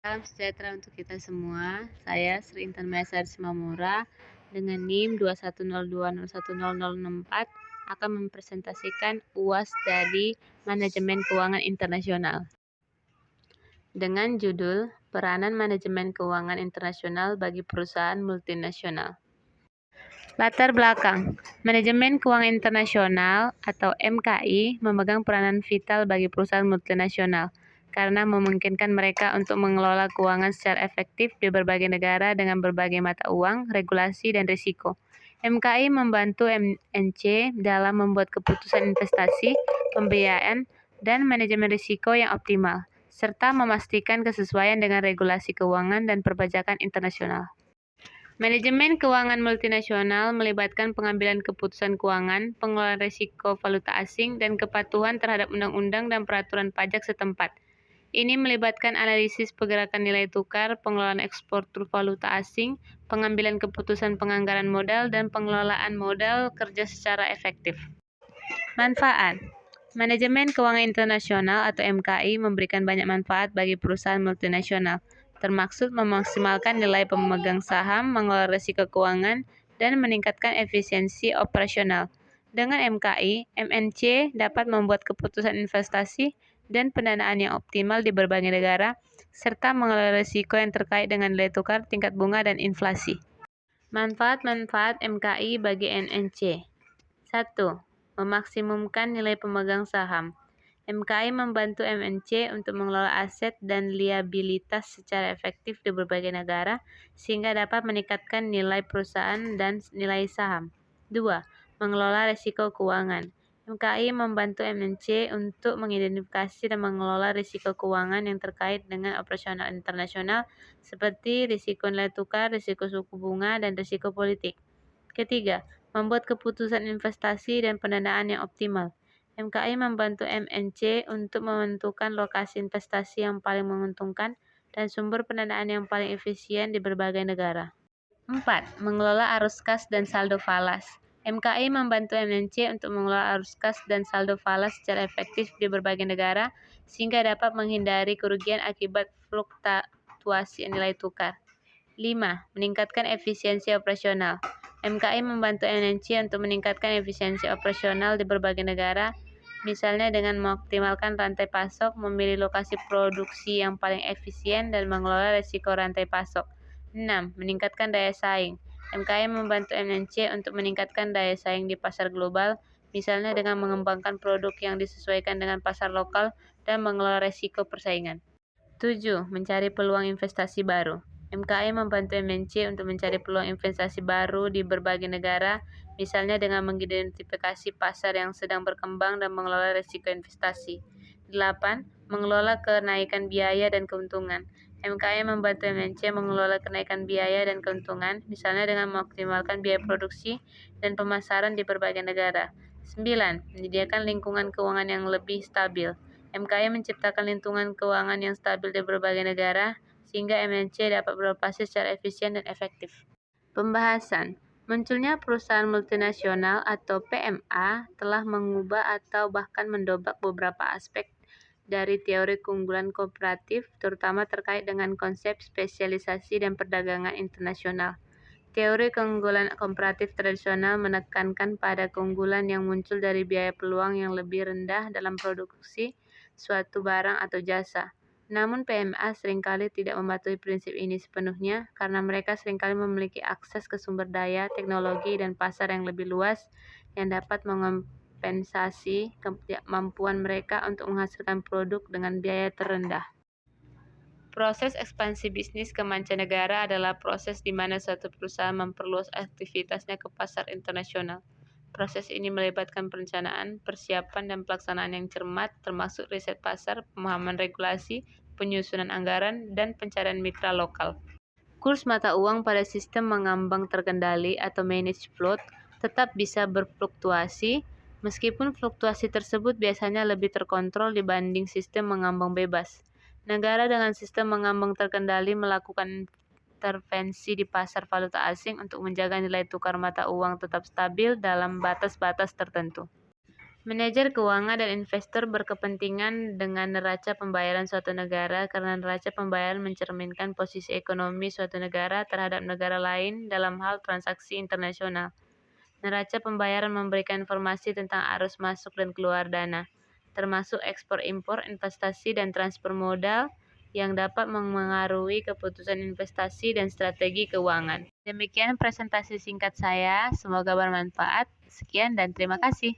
Salam sejahtera untuk kita semua. Saya Sri Intan Maesar Simamura dengan NIM 21020100064 akan mempresentasikan UAS dari Manajemen Keuangan Internasional. Dengan judul Peranan Manajemen Keuangan Internasional bagi Perusahaan Multinasional. Latar belakang, Manajemen Keuangan Internasional atau MKI memegang peranan vital bagi perusahaan multinasional karena memungkinkan mereka untuk mengelola keuangan secara efektif di berbagai negara dengan berbagai mata uang, regulasi, dan risiko. MKI membantu MNC dalam membuat keputusan investasi, pembiayaan, dan manajemen risiko yang optimal, serta memastikan kesesuaian dengan regulasi keuangan dan perpajakan internasional. Manajemen keuangan multinasional melibatkan pengambilan keputusan keuangan, pengelolaan risiko valuta asing, dan kepatuhan terhadap undang-undang dan peraturan pajak setempat. Ini melibatkan analisis pergerakan nilai tukar, pengelolaan ekspor valuta asing, pengambilan keputusan penganggaran modal, dan pengelolaan modal kerja secara efektif. Manfaat. Manajemen Keuangan Internasional atau MKI memberikan banyak manfaat bagi perusahaan multinasional, termaksud memaksimalkan nilai pemegang saham, mengelola risiko keuangan, dan meningkatkan efisiensi operasional. Dengan MKI, MNC dapat membuat keputusan investasi dan pendanaan yang optimal di berbagai negara, serta mengelola risiko yang terkait dengan nilai tukar, tingkat bunga, dan inflasi. Manfaat-manfaat MKI bagi MNC. 1. Memaksimumkan nilai pemegang saham. MKI membantu MNC untuk mengelola aset dan liabilitas secara efektif di berbagai negara sehingga dapat meningkatkan nilai perusahaan dan nilai saham. 2. Mengelola risiko keuangan. MKI membantu MNC untuk mengidentifikasi dan mengelola risiko keuangan yang terkait dengan operasional internasional seperti risiko nilai tukar, risiko suku bunga, dan risiko politik. Ketiga, membuat keputusan investasi dan pendanaan yang optimal. MKI membantu MNC untuk menentukan lokasi investasi yang paling menguntungkan dan sumber pendanaan yang paling efisien di berbagai negara. 4. Mengelola arus kas dan saldo falas. MKI membantu MNC untuk mengelola arus kas dan saldo falas secara efektif di berbagai negara sehingga dapat menghindari kerugian akibat fluktuasi nilai tukar. 5. Meningkatkan efisiensi operasional. MKI membantu MNC untuk meningkatkan efisiensi operasional di berbagai negara, misalnya dengan mengoptimalkan rantai pasok, memilih lokasi produksi yang paling efisien, dan mengelola risiko rantai pasok. 6. Meningkatkan daya saing. MKI membantu MNC untuk meningkatkan daya saing di pasar global, misalnya dengan mengembangkan produk yang disesuaikan dengan pasar lokal dan mengelola risiko persaingan. 7. Mencari peluang investasi baru. MKI membantu MNC untuk mencari peluang investasi baru di berbagai negara, misalnya dengan mengidentifikasi pasar yang sedang berkembang dan mengelola risiko investasi. 8. Mengelola kenaikan biaya dan keuntungan. MKI membantu MNC mengelola kenaikan biaya dan keuntungan, misalnya dengan mengoptimalkan biaya produksi dan pemasaran di berbagai negara. 9. Menyediakan lingkungan keuangan yang lebih stabil. MKI menciptakan lingkungan keuangan yang stabil di berbagai negara, sehingga MNC dapat beroperasi secara efisien dan efektif. Pembahasan. Munculnya perusahaan multinasional atau PMA telah mengubah atau bahkan mendobrak beberapa aspek dari teori keunggulan kooperatif, terutama terkait dengan konsep spesialisasi dan perdagangan internasional. Teori keunggulan kooperatif tradisional menekankan pada keunggulan yang muncul dari biaya peluang yang lebih rendah dalam produksi suatu barang atau jasa. Namun PMA seringkali tidak mematuhi prinsip ini sepenuhnya karena mereka seringkali memiliki akses ke sumber daya, teknologi, dan pasar yang lebih luas yang dapat mengompensasi kemampuan mereka untuk menghasilkan produk dengan biaya terendah. Proses ekspansi bisnis ke mancanegara adalah proses di mana suatu perusahaan memperluas aktivitasnya ke pasar internasional. Proses ini melibatkan perencanaan, persiapan, dan pelaksanaan yang cermat, termasuk riset pasar, pemahaman regulasi, penyusunan anggaran, dan pencarian mitra lokal. Kurs mata uang pada sistem mengambang terkendali atau managed float tetap bisa berfluktuasi, meskipun fluktuasi tersebut biasanya lebih terkontrol dibanding sistem mengambang bebas. Negara dengan sistem mengambang terkendali melakukan intervensi di pasar valuta asing untuk menjaga nilai tukar mata uang tetap stabil dalam batas-batas tertentu. Manajer keuangan dan investor berkepentingan dengan neraca pembayaran suatu negara karena neraca pembayaran mencerminkan posisi ekonomi suatu negara terhadap negara lain dalam hal transaksi internasional. Neraca pembayaran memberikan informasi tentang arus masuk dan keluar dana, termasuk ekspor-impor, investasi, dan transfer modal yang dapat memengaruhi keputusan investasi dan strategi keuangan. Demikian presentasi singkat saya, semoga bermanfaat. Sekian dan terima kasih.